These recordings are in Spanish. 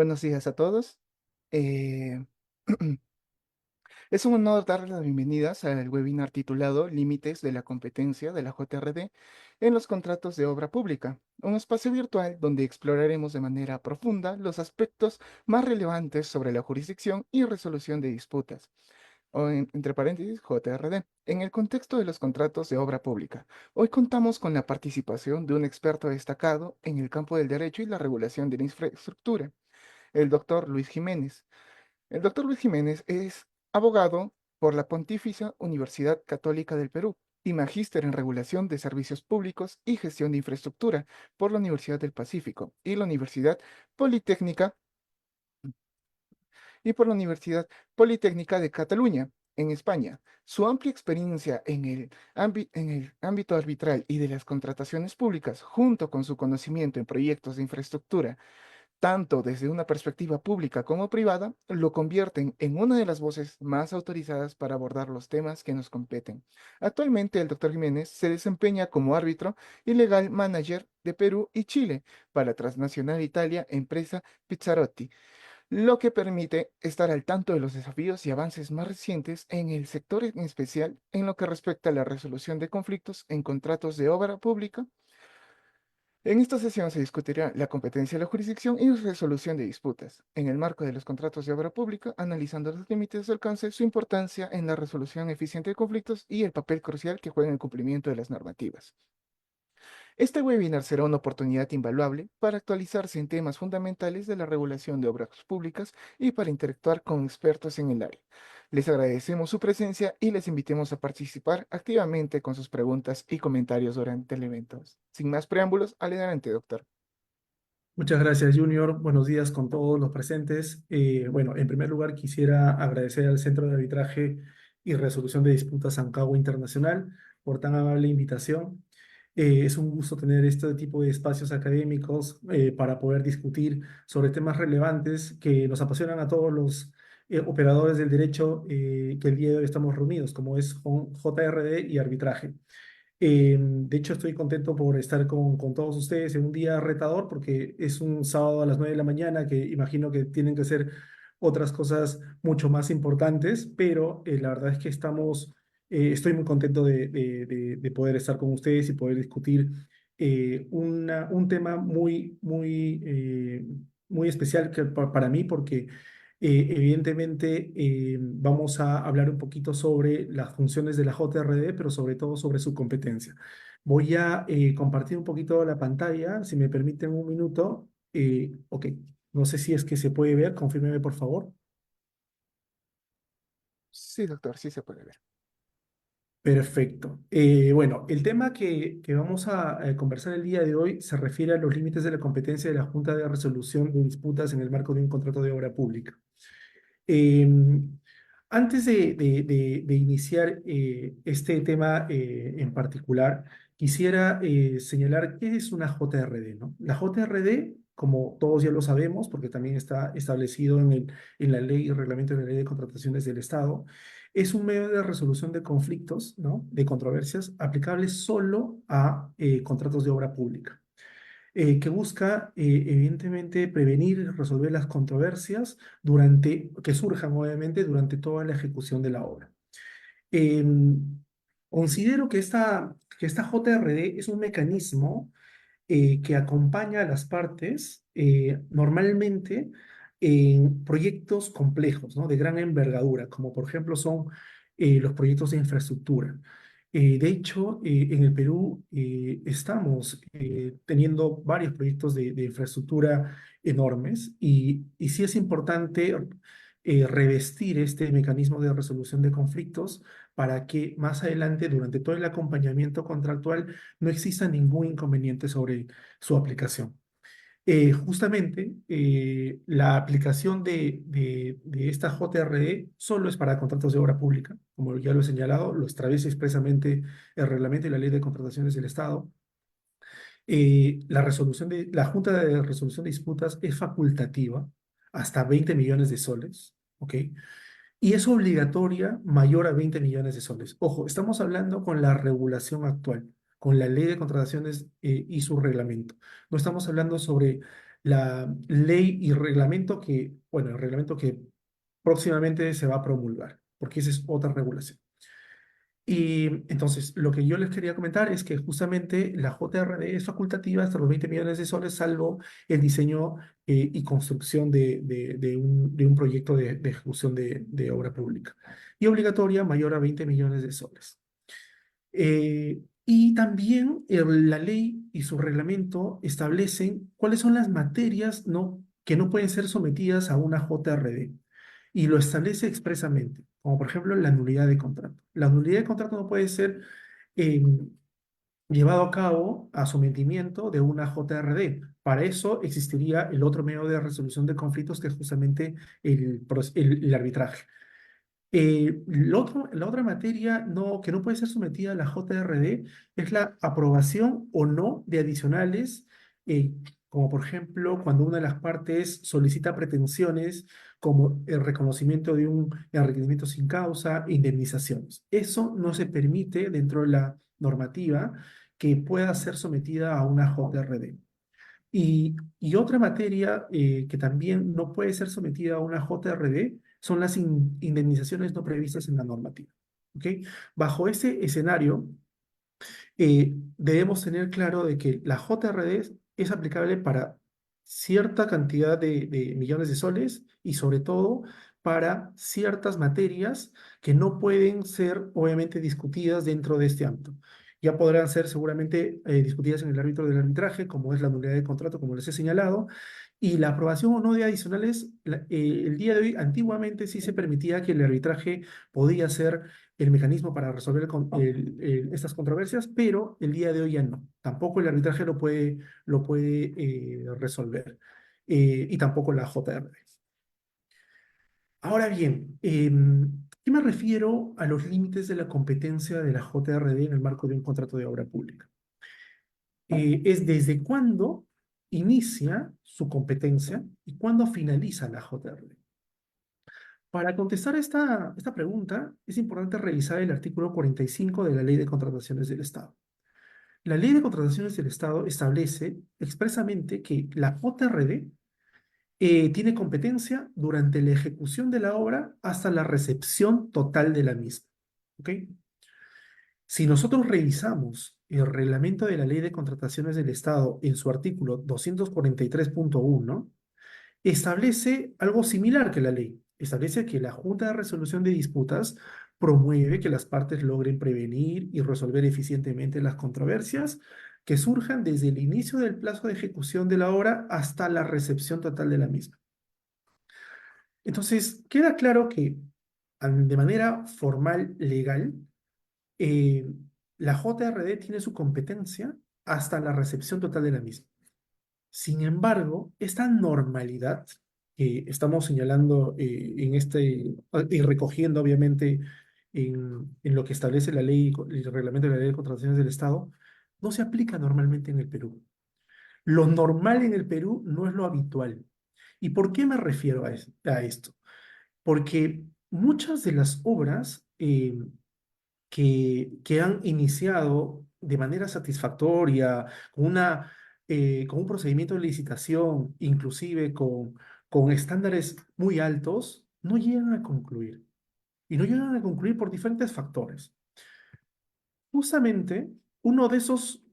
Buenos días a todos. Eh, es un honor darles las bienvenidas al webinar titulado Límites de la competencia de la JRD en los contratos de obra pública, un espacio virtual donde exploraremos de manera profunda los aspectos más relevantes sobre la jurisdicción y resolución de disputas, o entre paréntesis JRD, en el contexto de los contratos de obra pública. Hoy contamos con la participación de un experto destacado en el campo del derecho y la regulación de la infraestructura, el doctor Luis Jiménez. El doctor Luis Jiménez es abogado por la Pontificia Universidad Católica del Perú y magíster en regulación de servicios públicos y gestión de infraestructura por la Universidad del Pacífico y la Universidad Politécnica de Cataluña, en España. Su amplia experiencia en el ámbito arbitral y de las contrataciones públicas, junto con su conocimiento en proyectos de infraestructura tanto desde una perspectiva pública como privada, lo convierten en una de las voces más autorizadas para abordar los temas que nos competen. Actualmente, el doctor Jiménez se desempeña como árbitro y legal manager de Perú y Chile para Transnacional Italia, empresa Pizzarotti, lo que permite estar al tanto de los desafíos y avances más recientes en el sector, en especial en lo que respecta a la resolución de conflictos en contratos de obra pública. En esta sesión se discutirá la competencia de la jurisdicción y resolución de disputas, en el marco de los contratos de obra pública, analizando los límites de su alcance, su importancia en la resolución eficiente de conflictos y el papel crucial que juega en el cumplimiento de las normativas. Este webinar será una oportunidad invaluable para actualizarse en temas fundamentales de la regulación de obras públicas y para interactuar con expertos en el área. Les agradecemos su presencia y les invitamos a participar activamente con sus preguntas y comentarios durante el evento. Sin más preámbulos, adelante, doctor. Muchas gracias, Junior. Buenos días con todos los presentes. Bueno, en primer lugar quisiera agradecer al Centro de Arbitraje y Resolución de Disputas Ancago Internacional por tan amable invitación. Es un gusto tener este tipo de espacios académicos para poder discutir sobre temas relevantes que nos apasionan a todos los operadores del derecho que el día de hoy estamos reunidos, como es JRD y arbitraje. De hecho, estoy contento por estar con todos ustedes en un día retador porque es un sábado a las 9 de la mañana que imagino que tienen que ser otras cosas mucho más importantes, pero la verdad es que estoy muy contento de poder estar con ustedes y poder discutir un tema muy especial para mí porque evidentemente, vamos a hablar un poquito sobre las funciones de la JRD, pero sobre todo sobre su competencia. Voy a compartir un poquito la pantalla, si me permiten un minuto. Ok, no sé si es que se puede ver, confírmeme por favor. Sí, doctor, sí se puede ver. Perfecto. Bueno, el tema que vamos a conversar el día de hoy se refiere a los límites de la competencia de la Junta de Resolución de Disputas en el marco de un contrato de obra pública. Eh, Antes de iniciar este tema en particular, quisiera señalar qué es una JRD, ¿no? La JRD, como todos ya lo sabemos, porque también está establecido en la ley y reglamento de la ley de contrataciones del Estado, es un medio de resolución de conflictos, ¿no? De controversias aplicables solo a contratos de obra pública que busca, evidentemente, prevenir y resolver las controversias que surjan, obviamente, durante toda la ejecución de la obra. Considero que esta JRD es un mecanismo que acompaña a las partes normalmente en proyectos complejos, ¿no? De gran envergadura, como por ejemplo son los proyectos de infraestructura. De hecho, en el Perú estamos teniendo varios proyectos de infraestructura enormes y sí es importante revestir este mecanismo de resolución de conflictos para que más adelante, durante todo el acompañamiento contractual, no exista ningún inconveniente sobre su aplicación. Justamente, la aplicación de esta JRE solo es para contratos de obra pública, como ya lo he señalado, lo establece expresamente el reglamento y la ley de contrataciones del Estado. La Junta de Resolución de Disputas es facultativa hasta 20 millones de soles, ¿ok? Y es obligatoria mayor a 20 millones de soles. Ojo, estamos hablando con la regulación actual, con la ley de contrataciones y su reglamento. No estamos hablando sobre la ley y reglamento que, bueno, el reglamento que próximamente se va a promulgar, porque esa es otra regulación. Y entonces, lo que yo les quería comentar es que justamente la JRD es facultativa hasta los 20 millones de soles, salvo el diseño y construcción de un proyecto de ejecución de obra pública. Y obligatoria mayor a 20 millones de soles. Y también la ley y su reglamento establecen cuáles son las materias que no pueden ser sometidas a una JRD. Y lo establece expresamente, como por ejemplo la nulidad de contrato. La nulidad de contrato no puede ser eh, llevado a cabo a sometimiento de una JRD. Para eso existiría el otro medio de resolución de conflictos, que es justamente el arbitraje. La otra materia que no puede ser sometida a la JRD es la aprobación o no de adicionales, como por ejemplo cuando una de las partes solicita pretensiones como el reconocimiento de un enriquecimiento sin causa, indemnizaciones. Eso no se permite dentro de la normativa que pueda ser sometida a una JRD. Y otra materia que también no puede ser sometida a una JRD son las indemnizaciones no previstas en la normativa. ¿Ok? Bajo ese escenario, debemos tener claro de que la JRD es aplicable para cierta cantidad de millones de soles y sobre todo para ciertas materias que no pueden ser obviamente discutidas dentro de este ámbito. Ya podrán ser seguramente discutidas en el árbitro del arbitraje, como es la nulidad de contrato, como les he señalado, y la aprobación o no de adicionales, el día de hoy, antiguamente sí se permitía que el arbitraje podía ser el mecanismo para resolver estas controversias, pero el día de hoy ya no. Tampoco el arbitraje lo puede resolver, y tampoco la JR. Ahora bien, ¿qué me refiero a los límites de la competencia de la JRD en el marco de un contrato de obra pública? Es desde cuándo inicia su competencia y cuándo finaliza la JRD. Para contestar esta pregunta, es importante revisar el artículo 45 de la Ley de Contrataciones del Estado. La Ley de Contrataciones del Estado establece expresamente que la JRD tiene competencia durante la ejecución de la obra hasta la recepción total de la misma. ¿Ok? Si nosotros revisamos el reglamento de la Ley de Contrataciones del Estado en su artículo 243.1, establece algo similar que la ley. Establece que la Junta de Resolución de Disputas promueve que las partes logren prevenir y resolver eficientemente las controversias que surjan desde el inicio del plazo de ejecución de la obra hasta la recepción total de la misma. Entonces, queda claro que de manera formal, legal, eh, la JRD tiene su competencia hasta la recepción total de la misma. Sin embargo, esta normalidad que estamos señalando y recogiendo obviamente en lo que establece la ley, el reglamento de la ley de contrataciones del Estado, no se aplica normalmente en el Perú. Lo normal en el Perú no es lo habitual. ¿Y por qué me refiero a esto? Porque muchas de las obras que han iniciado de manera satisfactoria, con un procedimiento de licitación, inclusive con estándares muy altos, no llegan a concluir. Y no llegan a concluir por diferentes factores. Justamente, uno de esos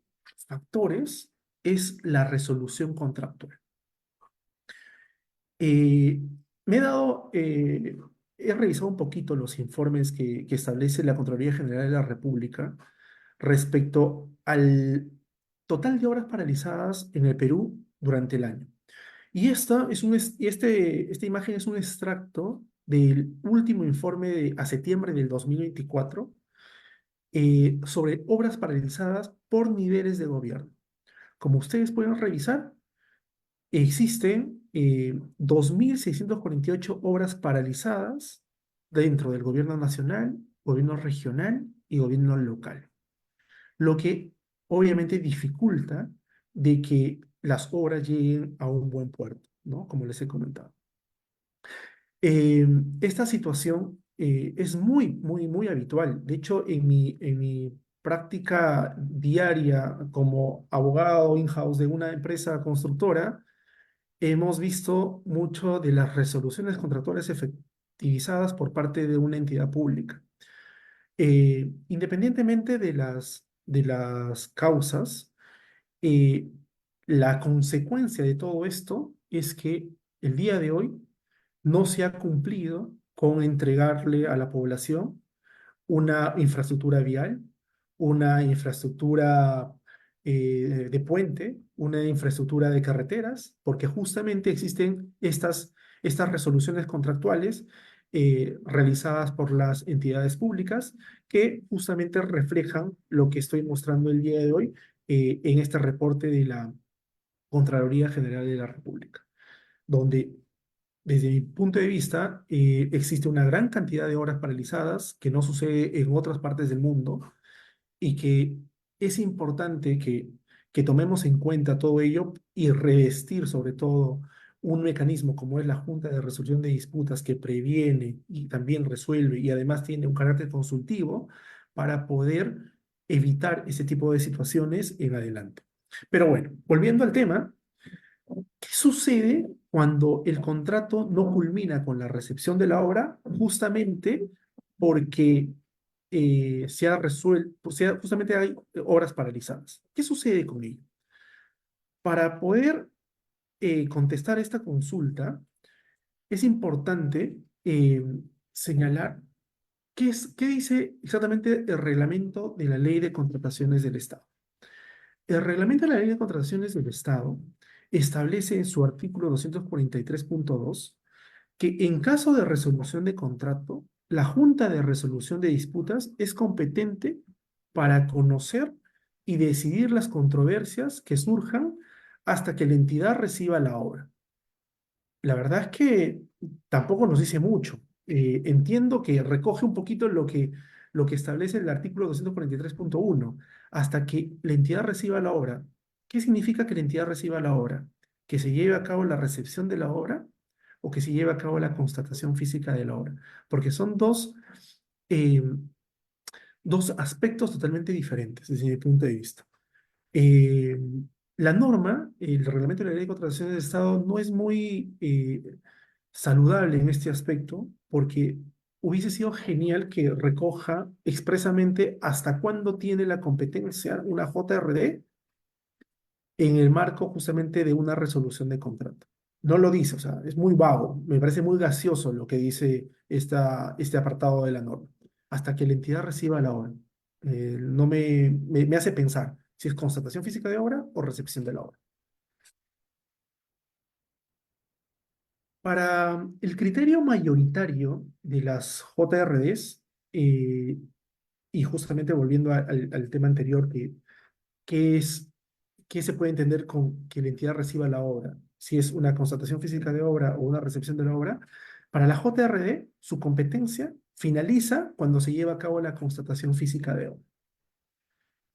factores es la resolución contractual. Eh, me he dado, he revisado un poquito los informes que establece la Contraloría General de la República respecto al total de obras paralizadas en el Perú durante el año. Y esta imagen es un extracto del último informe a septiembre del 2024 sobre obras paralizadas por niveles de gobierno. Como ustedes pueden revisar, existen 2.648 obras paralizadas dentro del gobierno nacional, gobierno regional y gobierno local, lo que obviamente dificulta de que las obras lleguen a un buen puerto, ¿no? Como les he comentado. Eh, Esta situación es muy habitual. De hecho, en mi práctica diaria como abogado in-house de una empresa constructora, hemos visto mucho de las resoluciones contractuales efectivizadas por parte de una entidad pública. Independientemente de las causas, eh, la consecuencia de todo esto es que el día de hoy no se ha cumplido con entregarle a la población una infraestructura vial, una infraestructura de puente, una infraestructura de carreteras, porque justamente existen estas resoluciones contractuales realizadas por las entidades públicas que justamente reflejan lo que estoy mostrando el día de hoy en este reporte de la Contraloría General de la República, donde desde mi punto de vista, existe una gran cantidad de obras paralizadas que no sucede en otras partes del mundo y que es importante que tomemos en cuenta todo ello y revestir sobre todo un mecanismo como es la Junta de Resolución de Disputas que previene y también resuelve y además tiene un carácter consultivo para poder evitar ese tipo de situaciones en adelante. Pero bueno, volviendo al tema. ¿Qué sucede cuando el contrato no culmina con la recepción de la obra? Justamente porque justamente hay obras paralizadas. ¿Qué sucede con ello? Para poder contestar esta consulta, es importante señalar qué dice exactamente el reglamento de la Ley de Contrataciones del Estado. El reglamento de la Ley de Contrataciones del Estado establece en su artículo 243.2 que en caso de resolución de contrato, la Junta de Resolución de Disputas es competente para conocer y decidir las controversias que surjan hasta que la entidad reciba la obra. La verdad es que tampoco nos dice mucho. Entiendo que recoge un poquito lo que establece el artículo 243.1, hasta que la entidad reciba la obra. ¿Qué significa que la entidad reciba la obra? ¿Que se lleve a cabo la recepción de la obra o que se lleve a cabo la constatación física de la obra? Porque son eh, dos aspectos totalmente diferentes desde mi punto de vista. Eh, la norma, el reglamento de la ley de contrataciones de Estado no es muy saludable en este aspecto porque hubiese sido genial que recoja expresamente hasta cuándo tiene la competencia una JRD en el marco justamente de una resolución de contrato. No lo dice, o sea, es muy vago, me parece muy gaseoso lo que dice este apartado de la norma, hasta que la entidad reciba la obra. No me hace pensar si es constatación física de obra o recepción de la obra. Para el criterio mayoritario de las JRDs, eh, y justamente volviendo al tema anterior, ¿qué es, qué se puede entender con que la entidad reciba la obra? Si es una constatación física de obra o una recepción de la obra. Para la JRD, su competencia finaliza cuando se lleva a cabo la constatación física de obra.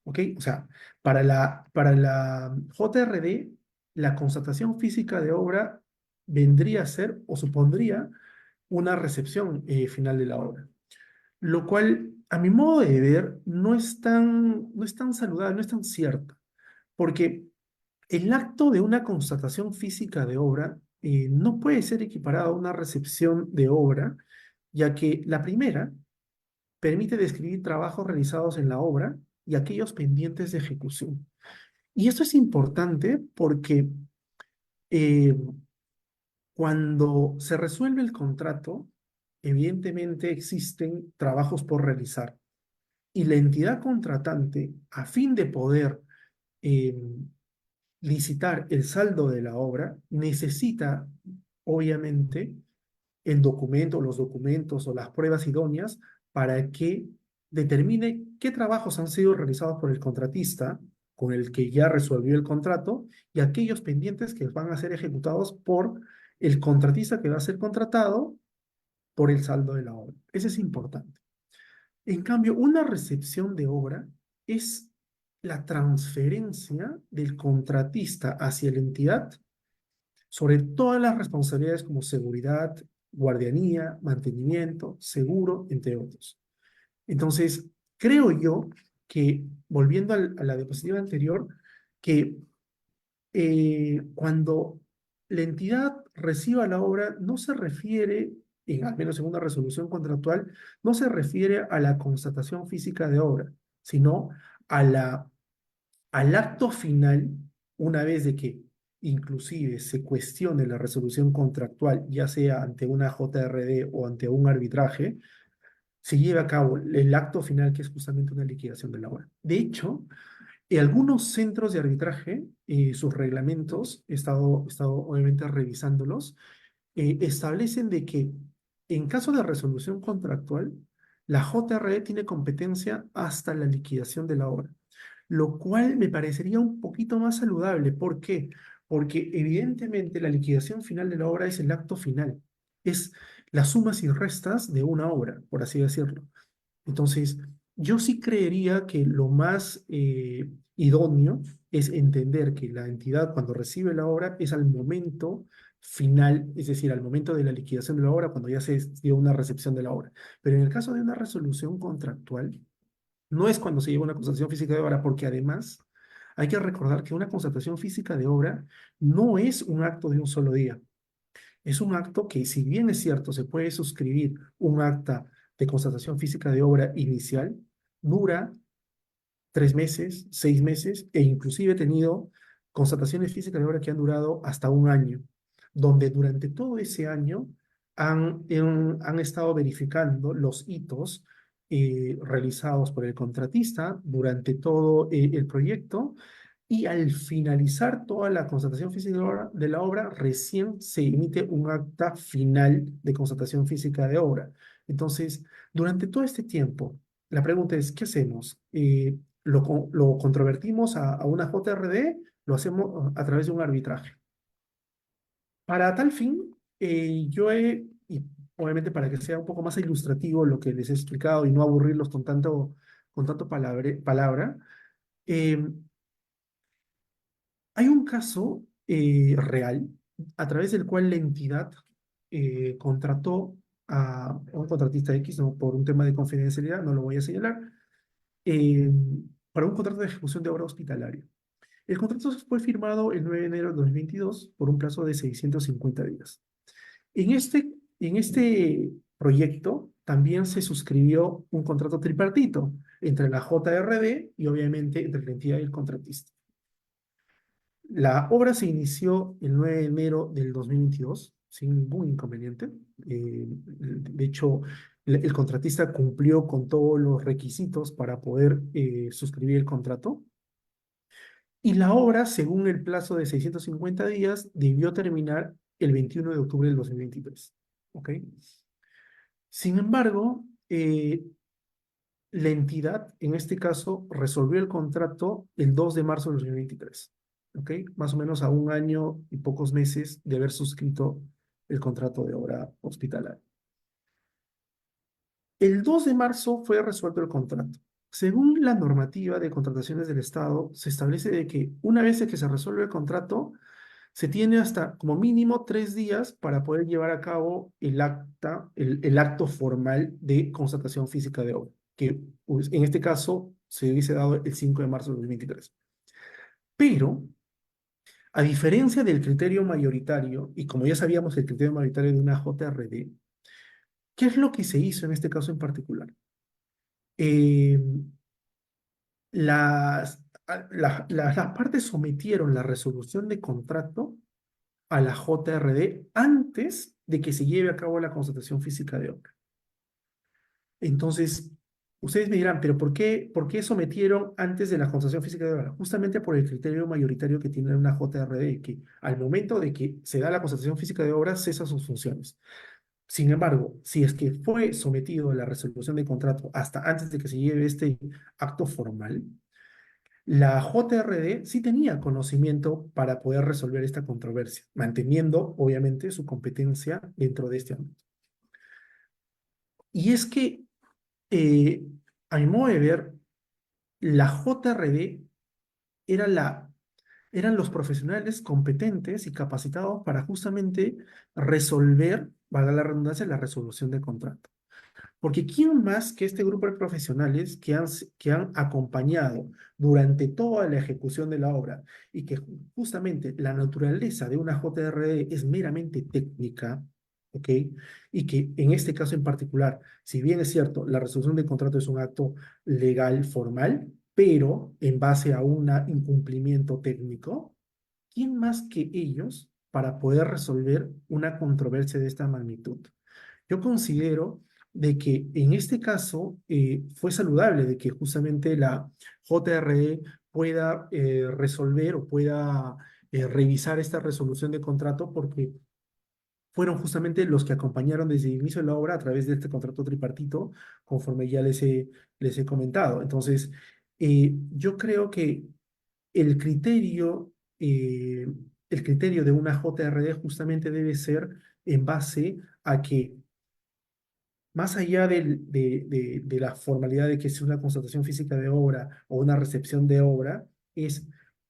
¿Ok? O sea, para la JRD, la constatación física de obra vendría a ser o supondría una recepción final de la obra, lo cual, a mi modo de ver, no es tan saludable, no es tan cierto, porque el acto de una constatación física de obra no puede ser equiparado a una recepción de obra, ya que la primera permite describir trabajos realizados en la obra y aquellos pendientes de ejecución. Y esto es importante porque eh, cuando se resuelve el contrato, evidentemente existen trabajos por realizar y la entidad contratante, a fin de poder eh, licitar el saldo de la obra, necesita, obviamente, el documento, los documentos o las pruebas idóneas para que determine qué trabajos han sido realizados por el contratista con el que ya resolvió el contrato y aquellos pendientes que van a ser ejecutados por el contratista que va a ser contratado por el saldo de la obra. Eso es importante. En cambio, una recepción de obra es la transferencia del contratista hacia la entidad sobre todas las responsabilidades como seguridad, guardianía, mantenimiento, seguro, entre otros. Entonces, creo yo que, volviendo a la diapositiva anterior, que cuando la entidad reciba la obra no se refiere, al menos en una resolución contractual, no se refiere a la constatación física de obra, sino a al acto final, una vez de que inclusive se cuestione la resolución contractual, ya sea ante una JRD o ante un arbitraje, se lleva a cabo el acto final, que es justamente una liquidación de la obra. De hecho, en algunos centros de arbitraje, sus reglamentos, he estado obviamente revisándolos, establecen de que en caso de resolución contractual, la JRE tiene competencia hasta la liquidación de la obra, lo cual me parecería un poquito más saludable. ¿Por qué? Porque evidentemente la liquidación final de la obra es el acto final, es las sumas y restas de una obra, por así decirlo. Entonces, yo sí creería que lo más idóneo es entender que la entidad cuando recibe la obra es al momento final, es decir, al momento de la liquidación de la obra, cuando ya se dio una recepción de la obra. Pero en el caso de una resolución contractual, no es cuando se lleva una constatación física de obra, porque además hay que recordar que una constatación física de obra no es un acto de un solo día. Es un acto que, si bien es cierto, se puede suscribir un acta de constatación física de obra inicial, dura 3 meses, 6 meses, e inclusive he tenido constataciones físicas de obra que han durado hasta un año, donde durante todo ese año han estado verificando los hitos realizados por el contratista durante todo el proyecto, y al finalizar toda la constatación física de la obra, recién se emite un acta final de constatación física de obra. Entonces, durante todo este tiempo, la pregunta es, ¿qué hacemos? ¿Lo controvertimos a una JRD? ¿Lo hacemos a través de un arbitraje? Para tal fin, y obviamente para que sea un poco más ilustrativo lo que les he explicado y no aburrirlos con tanto palabra, eh, hay un caso real a través del cual la entidad contrató a un contratista X, ¿no? Por un tema de confidencialidad, no lo voy a señalar, eh, para un contrato de ejecución de obra hospitalaria. El contrato fue firmado el 9 de enero de 2022 por un plazo de 650 días. En en este proyecto también se suscribió un contrato tripartito entre la JRD y obviamente entre la entidad y el contratista. La obra se inició el 9 de enero del 2022 sin ningún inconveniente. De hecho, el contratista cumplió con todos los requisitos para poder suscribir el contrato. Y la obra, según el plazo de 650 días, debió terminar el 21 de octubre del 2023. ¿Ok? Sin embargo, la entidad, en este caso, resolvió el contrato el 2 de marzo del 2023. ¿Ok? Más o menos a un año y pocos meses de haber suscrito el contrato de obra hospitalaria. El 2 de marzo fue resuelto el contrato. Según la normativa de contrataciones del Estado, se establece de que una vez que se resuelve el contrato, se tiene hasta como mínimo 3 días para poder llevar a cabo el acto formal de constatación física de obra, que pues, en este caso se hubiese dado el 5 de marzo de 2023. Pero, a diferencia del criterio mayoritario, y como ya sabíamos el criterio mayoritario de una JRD, ¿qué es lo que se hizo en este caso en particular? Eh, las partes sometieron la resolución de contrato a la JRD antes de que se lleve a cabo la constatación física de obra. Entonces, ustedes me dirán, pero por qué sometieron antes de la constatación física de obra? Justamente por el criterio mayoritario que tiene una JRD, que al momento de que se da la constatación física de obra, cesa sus funciones. Sin embargo, si es que fue sometido a la resolución de contrato hasta antes de que se lleve este acto formal, la JRD sí tenía conocimiento para poder resolver esta controversia, manteniendo obviamente su competencia dentro de este ámbito. Y es que, eh, a mi modo de ver, la JRD era eran los profesionales competentes y capacitados para justamente resolver, valga la redundancia, la resolución de contrato. Porque ¿quién más que este grupo de profesionales que han acompañado durante toda la ejecución de la obra y que justamente la naturaleza de una JRD es meramente técnica, ¿ok? Y que en este caso en particular, si bien es cierto, la resolución del contrato es un acto legal formal, pero en base a un incumplimiento técnico, ¿quién más que ellos para poder resolver una controversia de esta magnitud? Yo considero de que en este caso fue saludable de que justamente la JRE pueda resolver o pueda revisar esta resolución de contrato porque fueron justamente los que acompañaron desde el inicio de la obra a través de este contrato tripartito, conforme ya les he comentado. Entonces, yo creo que el criterio, eh, el criterio de una JRD justamente debe ser en base a que más allá de la formalidad de que es una constatación física de obra o una recepción de obra, es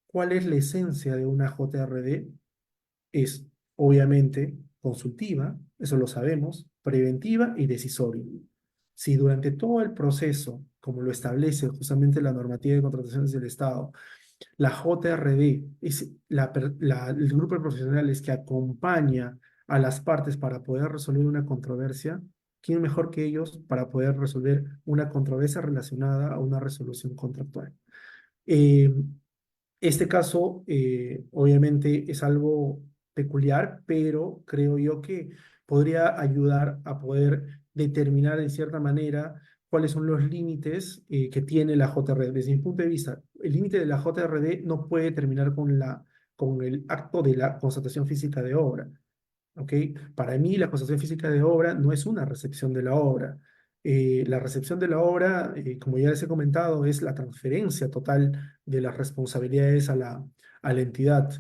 cuál es la esencia de una JRD. Es obviamente consultiva, eso lo sabemos, preventiva y decisoria. Si durante todo el proceso, como lo establece justamente la normativa de contrataciones del Estado, la JRD es el grupo de profesionales que acompaña a las partes para poder resolver una controversia. ¿Quién mejor que ellos para poder resolver una controversia relacionada a una resolución contractual? Eh, este caso, obviamente, es algo peculiar, pero creo yo que podría ayudar a poder determinar de cierta manera cuáles son los límites que tiene la JRD. Desde mi punto de vista, el límite de la JRD no puede terminar con el acto de la constatación física de obra. ¿Ok? Para mí, la constatación física de obra no es una recepción de la obra. La recepción de la obra, como ya les he comentado, es la transferencia total de las responsabilidades a la entidad.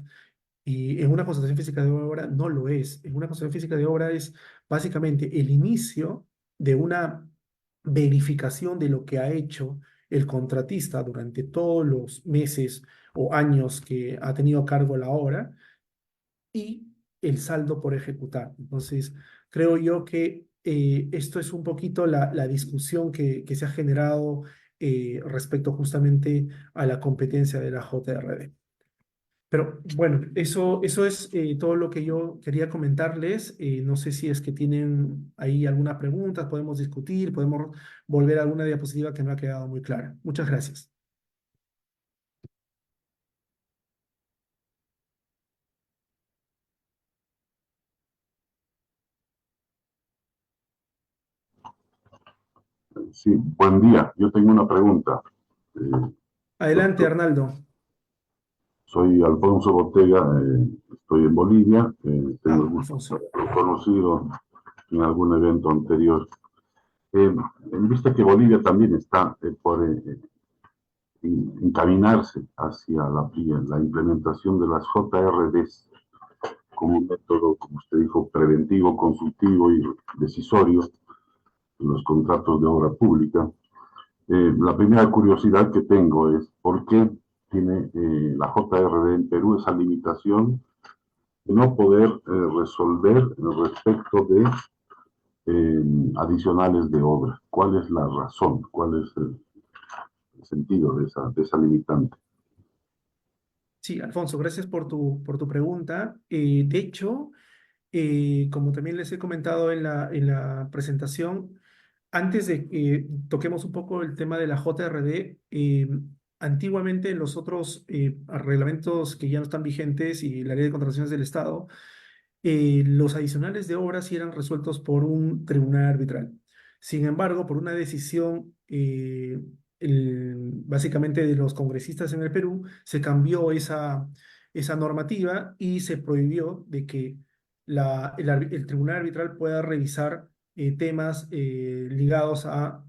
Y en una constatación física de obra no lo es. En una constatación física de obra es básicamente el inicio de una verificación de lo que ha hecho el contratista durante todos los meses o años que ha tenido a cargo la obra y el saldo por ejecutar. Entonces, creo yo que esto es un poquito la discusión que se ha generado respecto justamente a la competencia de la JRD. Pero bueno, eso es todo lo que yo quería comentarles. No sé si es que tienen ahí alguna pregunta, podemos discutir, podemos volver a alguna diapositiva que no ha quedado muy clara. Muchas gracias. Sí, buen día. Yo tengo una pregunta. Eh, Adelante, doctor, Arnaldo. soy Alfonso Botega, estoy en Bolivia. Tengo el Ah, gusto de Alfonso. haberlo conocido en algún evento anterior. En vista que Bolivia también está por encaminarse hacia la implementación de las JRDs como un método, como usted dijo, preventivo, consultivo y decisorio en los contratos de obra pública. La primera curiosidad que tengo es por qué tiene la JRD en Perú esa limitación de no poder resolver respecto de adicionales de obra. ¿Cuál es la razón? ¿Cuál es el sentido de esa limitante? Sí, Alfonso, gracias por tu pregunta. De hecho, como también les he comentado en la presentación, antes de que toquemos un poco el tema de la JRD, antiguamente en los otros reglamentos que ya no están vigentes y la ley de contrataciones del Estado, los adicionales de obras sí eran resueltos por un tribunal arbitral. Sin embargo, por una decisión básicamente de los congresistas en el Perú, se cambió esa normativa y se prohibió de que el tribunal arbitral pueda revisar temas ligados a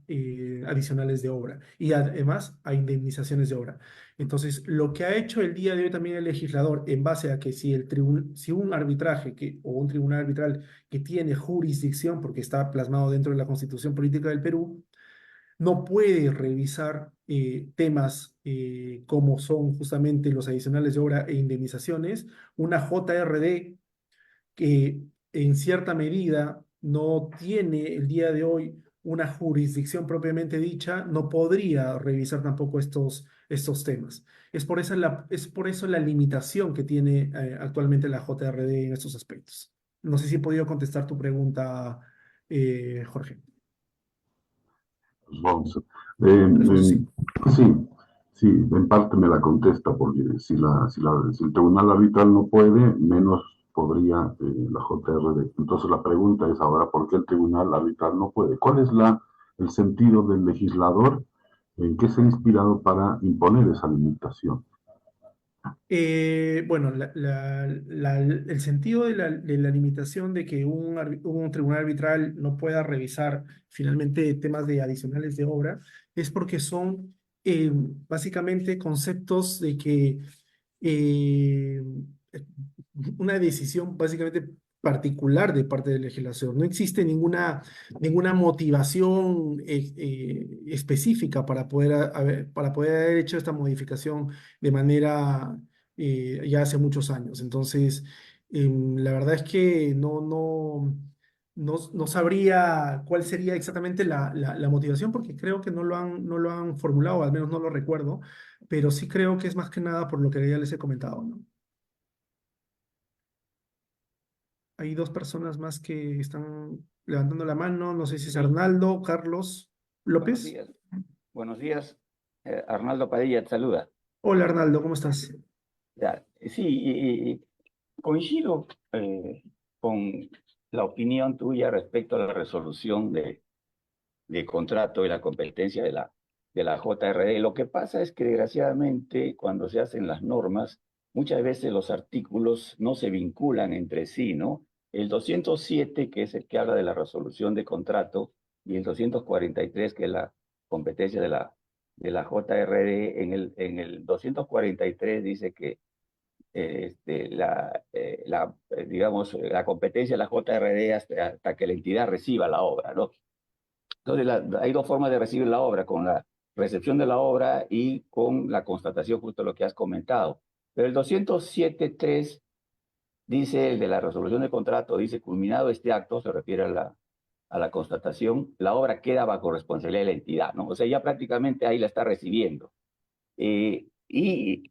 adicionales de obra y además a indemnizaciones de obra. Entonces, lo que ha hecho el día de hoy también el legislador, en base a que si un arbitraje o un tribunal arbitral que tiene jurisdicción, porque está plasmado dentro de la Constitución Política del Perú, no puede revisar temas como son justamente los adicionales de obra e indemnizaciones, una JRD que en cierta medida no tiene el día de hoy una jurisdicción propiamente dicha no podría revisar tampoco estos temas. Es por eso la limitación que tiene actualmente la JRD en estos aspectos. No sé si he podido contestar tu pregunta, Jorge. Pues vamos. Alfonso, sí. Sí, sí, en parte me la contesta, porque si el tribunal arbitral no puede, menos podría la JRD. Entonces la pregunta es ahora, ¿por qué el tribunal arbitral no puede? ¿Cuál es el sentido del legislador? ¿En qué se ha inspirado para imponer esa limitación? Bueno, el sentido de la limitación de que un tribunal arbitral no pueda revisar finalmente temas de adicionales de obra es porque son básicamente conceptos de que eh, una decisión básicamente particular de parte de la legislación. No existe ninguna motivación específica para para poder haber hecho esta modificación de manera ya hace muchos años. Entonces, la verdad es que no sabría cuál sería exactamente la motivación, porque creo que no lo han formulado, al menos no lo recuerdo, pero sí creo que es más que nada por lo que ya les he comentado, ¿no? Hay dos personas más que están levantando la mano, no sé si es Sí, Arnaldo, Carlos buenos López. días. Buenos días. Arnaldo Padilla te saluda. Hola Arnaldo, ¿cómo estás? Ya, sí, y coincido con la opinión tuya respecto a la resolución de contrato y la competencia de la JRD. Lo que pasa es que desgraciadamente cuando se hacen las normas, muchas veces los artículos no se vinculan entre sí, ¿no? El 207, que es el que habla de la resolución de contrato, y el 243, que es la competencia de la JRD, en el 243 dice que digamos, la competencia de la JRD hasta que la entidad reciba la obra, ¿no? Entonces, hay dos formas de recibir la obra, con la recepción de la obra y con la constatación, justo lo que has comentado. Pero el 207.3 dice, el de la resolución de contrato, dice, culminado este acto, se refiere a la constatación, la obra queda bajo responsabilidad de la entidad, ¿no? O sea, ya prácticamente ahí la está recibiendo. Y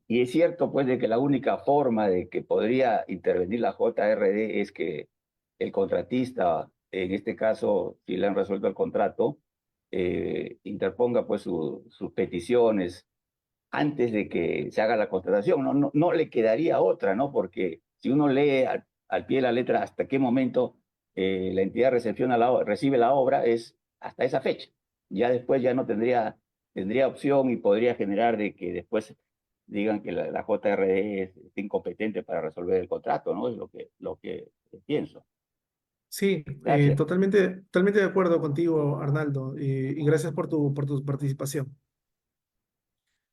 es cierto, pues, de que la única forma de que podría intervenir la JRD es que el contratista, en este caso, si le han resuelto el contrato, interponga, pues, sus peticiones antes de que se haga la contratación. No le quedaría otra, ¿no? Porque si uno lee al pie de la letra hasta qué momento la entidad recibe la obra, es hasta esa fecha. Ya después ya no tendría opción y podría generar de que después digan que la JRD es incompetente para resolver el contrato, ¿no? Es lo que pienso. Sí, Gracias. totalmente de acuerdo contigo, Arnaldo, y gracias por tu participación.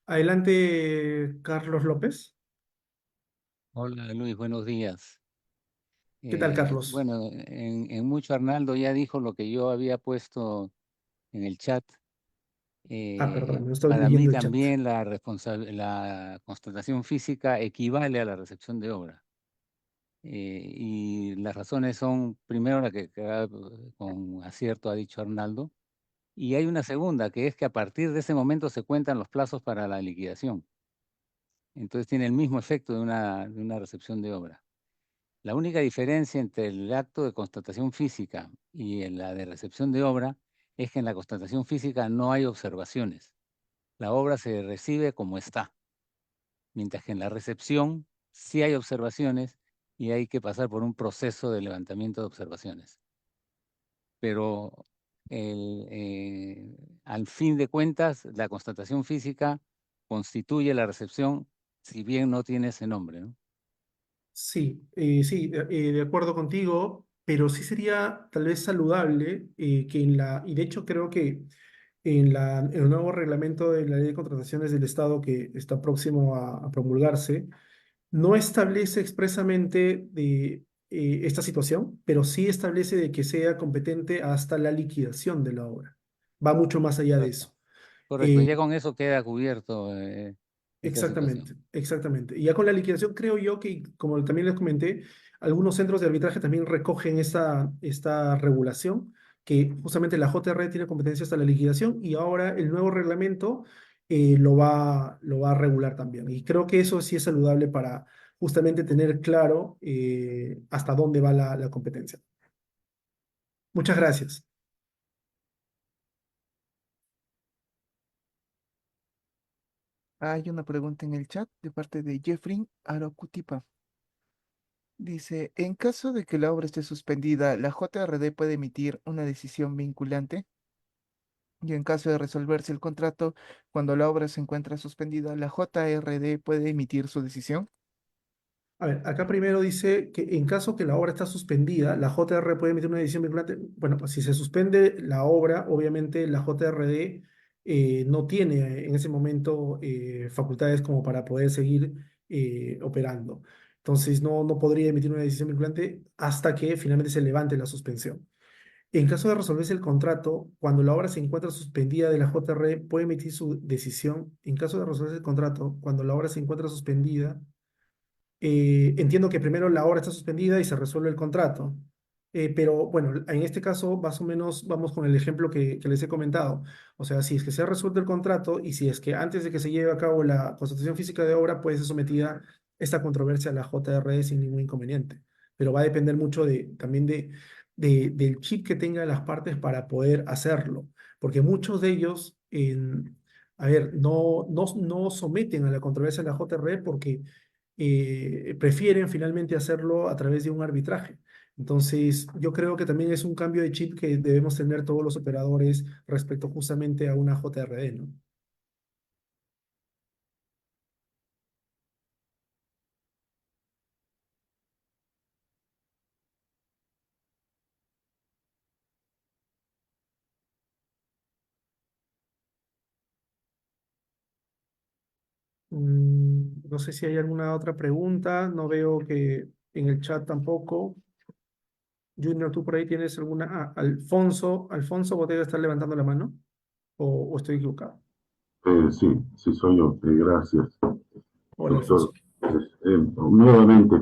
Adelante, Carlos López. Hola Luis, buenos días. ¿Qué tal, Carlos? Bueno, en mucho Arnaldo ya dijo lo que yo había puesto en el chat. Perdón, no estoy Para mí leyendo el chat. también la constatación física equivale a la recepción de obra. Y las razones son, primero, la que con acierto ha dicho Arnaldo, y hay una segunda, que es que a partir de ese momento se cuentan los plazos para la liquidación. Entonces tiene el mismo efecto de una recepción de obra. La única diferencia entre el acto de constatación física y en la de recepción de obra es que en la constatación física no hay observaciones. La obra se recibe como está, mientras que en la recepción sí hay observaciones y hay que pasar por un proceso de levantamiento de observaciones. Pero al fin de cuentas, la constatación física constituye la recepción, si bien no tiene ese nombre, ¿no? Sí, sí, de acuerdo contigo, pero sí sería tal vez saludable que y de hecho creo que en el nuevo reglamento de la Ley de Contrataciones del Estado que está próximo a promulgarse, no establece expresamente esta situación, pero sí establece de que sea competente hasta la liquidación de la obra. Va mucho más allá de Correcto. eso. Correcto, Eh, ya con eso queda cubierto esta Exactamente, situación. exactamente. Y ya con la liquidación creo yo que, como también les comenté, algunos centros de arbitraje también recogen esta regulación que justamente la JR tiene competencia hasta la liquidación y ahora el nuevo reglamento lo va a regular también. Y creo que eso sí es saludable para justamente tener claro hasta dónde va la competencia. Muchas gracias. Hay una pregunta en el chat de parte de Jeffrey Arocutipa. Dice, en caso de que la obra esté suspendida, ¿la JRD puede emitir una decisión vinculante? Y en caso de resolverse el contrato, cuando la obra se encuentra suspendida, ¿la JRD puede emitir su decisión? A ver, acá primero dice que en caso que la obra está suspendida, la JR puede emitir una decisión vinculante. Bueno, pues si se suspende la obra, obviamente la JRD no tiene en ese momento facultades como para poder seguir operando. Entonces no podría emitir una decisión vinculante hasta que finalmente se levante la suspensión. En caso de resolverse el contrato, cuando la obra se encuentra suspendida de la JR, puede emitir su decisión. En caso de resolverse el contrato, cuando la obra se encuentra suspendida, entiendo que primero la obra está suspendida y se resuelve el contrato. Pero bueno, en este caso más o menos vamos con el ejemplo que les he comentado. O sea, si es que se ha resuelto el contrato y si es que antes de que se lleve a cabo la constatación física de obra, puede ser sometida esta controversia a la JRE sin ningún inconveniente. Pero va a depender mucho también del chip que tengan las partes para poder hacerlo. Porque muchos de ellos, a ver, no someten a la controversia de la JRE porque prefieren finalmente hacerlo a través de un arbitraje. Entonces, yo creo que también es un cambio de chip que debemos tener todos los operadores respecto justamente a una JRD, ¿no? No sé si hay alguna otra pregunta, no veo que en el chat tampoco. Junior, ¿tú por ahí tienes alguna? Ah, Alfonso Botega está levantando la mano, o estoy equivocado. Sí, sí soy yo. Gracias, Hola, doctor. Alfonso. Nuevamente,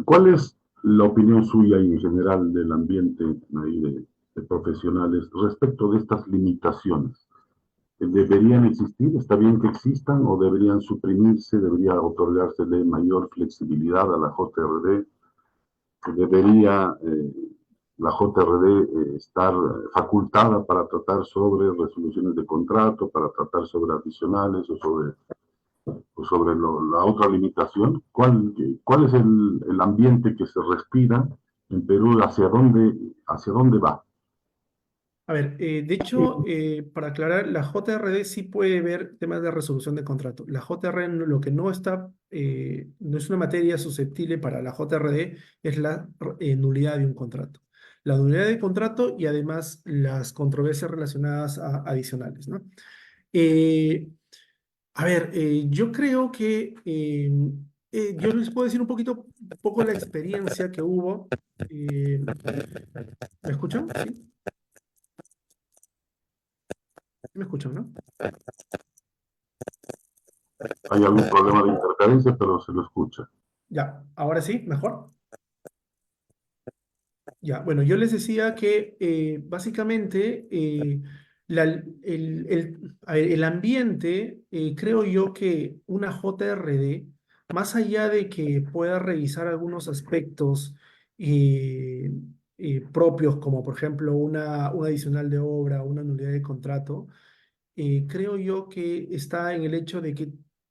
¿cuál es la opinión suya y en general del ambiente ahí de profesionales respecto de estas limitaciones? ¿Deberían existir? ¿Está bien que existan o deberían suprimirse? ¿Debería otorgársele mayor flexibilidad a la JRD? ¿Debería la JRD estar facultada para tratar sobre resoluciones de contrato, para tratar sobre adicionales o sobre la otra limitación? ¿Cuál es el ambiente que se respira en Perú? Hacia dónde va? A ver, de hecho, para aclarar, la JRD sí puede ver temas de resolución de contrato. La JRD lo que no está, no es una materia susceptible para la JRD, es la nulidad de un contrato. La nulidad de contrato y además las controversias relacionadas adicionales, ¿no? Eh, a ver, yo creo que yo les puedo decir un poco la experiencia que hubo. ¿Me escuchan? ¿Sí? ¿Me escuchan, no? Hay algún problema de interferencia, pero se lo escucha. Ya, ahora sí, mejor. Ya, bueno, yo les decía que básicamente el ambiente, creo yo que una JRD, más allá de que pueda revisar algunos aspectos eh, propios, como por ejemplo una adicional de obra, una nulidad de contrato, creo yo que está en el hecho de que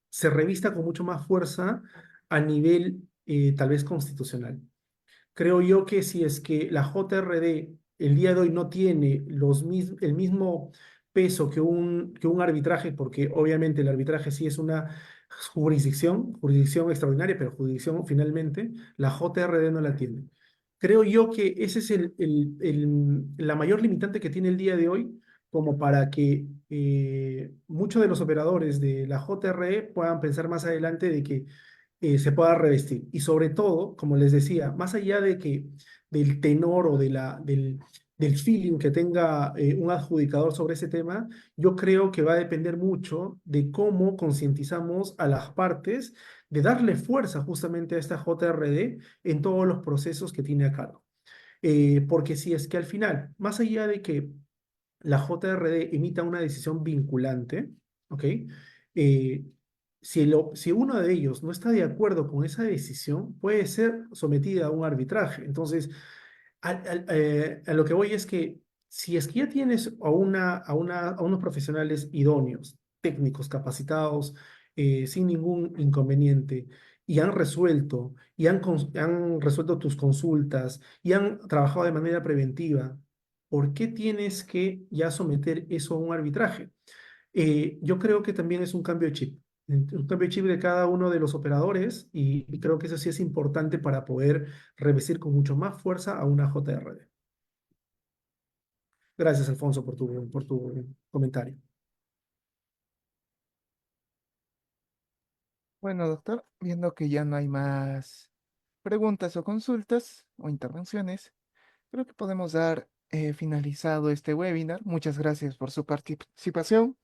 se revista con mucho más fuerza a nivel tal vez constitucional. Creo yo que si es que la JRD el día de hoy no tiene el mismo peso que un arbitraje, porque obviamente el arbitraje sí es una jurisdicción extraordinaria, pero jurisdicción finalmente, la JRD no la tiene. Creo yo que ese es la mayor limitante que tiene el día de hoy, como para que muchos de los operadores de la JRE puedan pensar más adelante de que se pueda revestir. Y sobre todo, como les decía, más allá de que del tenor o del feeling que tenga un adjudicador sobre ese tema, yo creo que va a depender mucho de cómo concientizamos a las partes de darle fuerza justamente a esta JRD en todos los procesos que tiene a cargo. Porque si es que al final, más allá de que la JRD emita una decisión vinculante, ¿ok? Eh, si uno de ellos no está de acuerdo con esa decisión, puede ser sometida a un arbitraje. Entonces, a lo que voy es que si es que ya tienes a unos profesionales idóneos, técnicos, capacitados, sin ningún inconveniente, y han resuelto tus consultas y han trabajado de manera preventiva, ¿por qué tienes que ya someter eso a un arbitraje? Yo creo que también es un cambio de chip, un cambio de chip de cada uno de los operadores y creo que eso sí es importante para poder revestir con mucho más fuerza a una JRD. Gracias, Alfonso, por tu comentario. Bueno, doctor, viendo que ya no hay más preguntas o consultas o intervenciones, creo que podemos dar finalizado este webinar. Muchas gracias por su participación.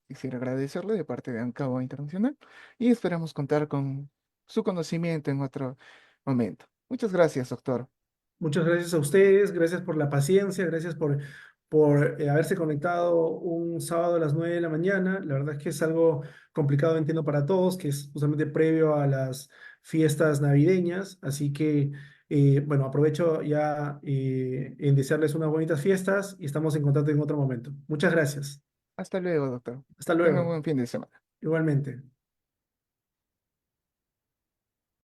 Quisiera agradecerle de parte de ANCAO Internacional y esperamos contar con su conocimiento en otro momento. Muchas gracias, doctor. Muchas gracias a ustedes, gracias por la paciencia, gracias por haberse conectado un sábado a las 9 de la mañana. La verdad es que es algo complicado, entiendo, para todos, que es justamente previo a las fiestas navideñas. Así que, bueno, aprovecho ya en desearles unas bonitas fiestas y estamos en contacto en otro momento. Muchas gracias. Hasta luego, doctor. Hasta Tenga un luego. buen fin de semana. Igualmente.